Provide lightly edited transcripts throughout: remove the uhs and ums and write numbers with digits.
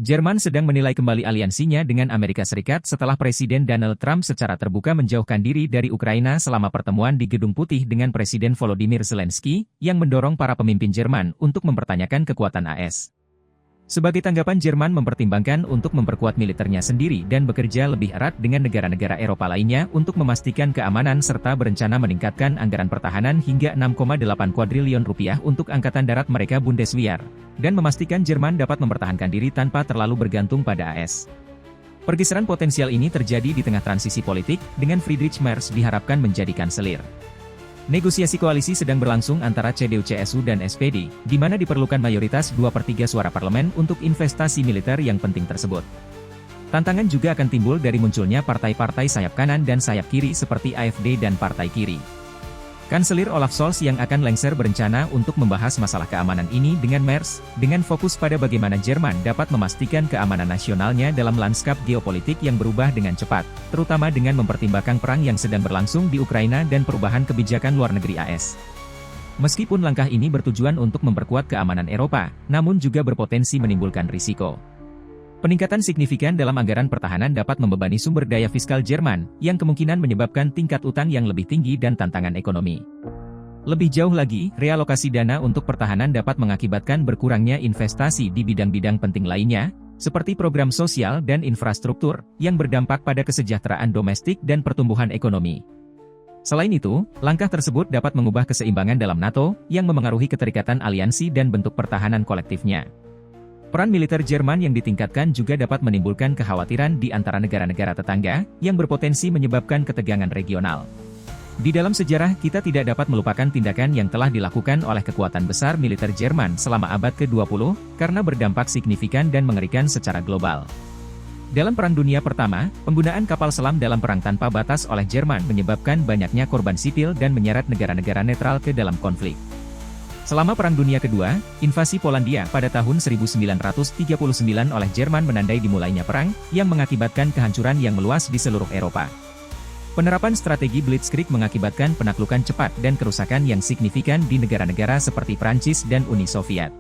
Jerman sedang menilai kembali aliansinya dengan Amerika Serikat setelah Presiden Donald Trump secara terbuka menjauhkan diri dari Ukraina selama pertemuan di Gedung Putih dengan Presiden Volodymyr Zelensky, yang mendorong para pemimpin Jerman untuk mempertanyakan kekuatan AS. Sebagai tanggapan, Jerman mempertimbangkan untuk memperkuat militernya sendiri dan bekerja lebih erat dengan negara-negara Eropa lainnya untuk memastikan keamanan serta berencana meningkatkan anggaran pertahanan hingga 6,8 kuadriliun rupiah untuk Angkatan Darat mereka Bundeswehr, dan memastikan Jerman dapat mempertahankan diri tanpa terlalu bergantung pada AS. Pergeseran potensial ini terjadi di tengah transisi politik, dengan Friedrich Merz diharapkan menjadi kanselir. Negosiasi koalisi sedang berlangsung antara CDU-CSU dan SPD, di mana diperlukan mayoritas 2/3 suara parlemen untuk investasi militer yang penting tersebut. Tantangan juga akan timbul dari munculnya partai-partai sayap kanan dan sayap kiri seperti AfD dan Partai Kiri. Kanselir Olaf Scholz yang akan lengser berencana untuk membahas masalah keamanan ini dengan Merz, dengan fokus pada bagaimana Jerman dapat memastikan keamanan nasionalnya dalam lanskap geopolitik yang berubah dengan cepat, terutama dengan mempertimbangkan perang yang sedang berlangsung di Ukraina dan perubahan kebijakan luar negeri AS. Meskipun langkah ini bertujuan untuk memperkuat keamanan Eropa, namun juga berpotensi menimbulkan risiko. Peningkatan signifikan dalam anggaran pertahanan dapat membebani sumber daya fiskal Jerman, yang kemungkinan menyebabkan tingkat utang yang lebih tinggi dan tantangan ekonomi. Lebih jauh lagi, realokasi dana untuk pertahanan dapat mengakibatkan berkurangnya investasi di bidang-bidang penting lainnya, seperti program sosial dan infrastruktur, yang berdampak pada kesejahteraan domestik dan pertumbuhan ekonomi. Selain itu, langkah tersebut dapat mengubah keseimbangan dalam NATO, yang memengaruhi keterikatan aliansi dan bentuk pertahanan kolektifnya. Peran militer Jerman yang ditingkatkan juga dapat menimbulkan kekhawatiran di antara negara-negara tetangga, yang berpotensi menyebabkan ketegangan regional. Di dalam sejarah, kita tidak dapat melupakan tindakan yang telah dilakukan oleh kekuatan besar militer Jerman selama abad ke-20, karena berdampak signifikan dan mengerikan secara global. Dalam Perang Dunia Pertama, penggunaan kapal selam dalam perang tanpa batas oleh Jerman menyebabkan banyaknya korban sipil dan menyeret negara-negara netral ke dalam konflik. Selama Perang Dunia Kedua, invasi Polandia pada tahun 1939 oleh Jerman menandai dimulainya perang, yang mengakibatkan kehancuran yang meluas di seluruh Eropa. Penerapan strategi Blitzkrieg mengakibatkan penaklukan cepat dan kerusakan yang signifikan di negara-negara seperti Prancis dan Uni Soviet.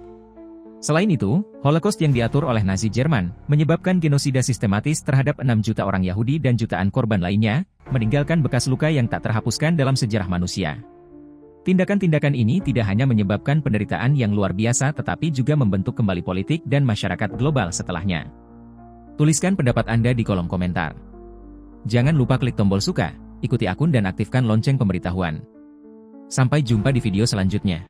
Selain itu, Holocaust yang diatur oleh Nazi Jerman, menyebabkan genosida sistematis terhadap 6 juta orang Yahudi dan jutaan korban lainnya, meninggalkan bekas luka yang tak terhapuskan dalam sejarah manusia. Tindakan-tindakan ini tidak hanya menyebabkan penderitaan yang luar biasa tetapi juga membentuk kembali politik dan masyarakat global setelahnya. Tuliskan pendapat Anda di kolom komentar. Jangan lupa klik tombol suka, ikuti akun dan aktifkan lonceng pemberitahuan. Sampai jumpa di video selanjutnya.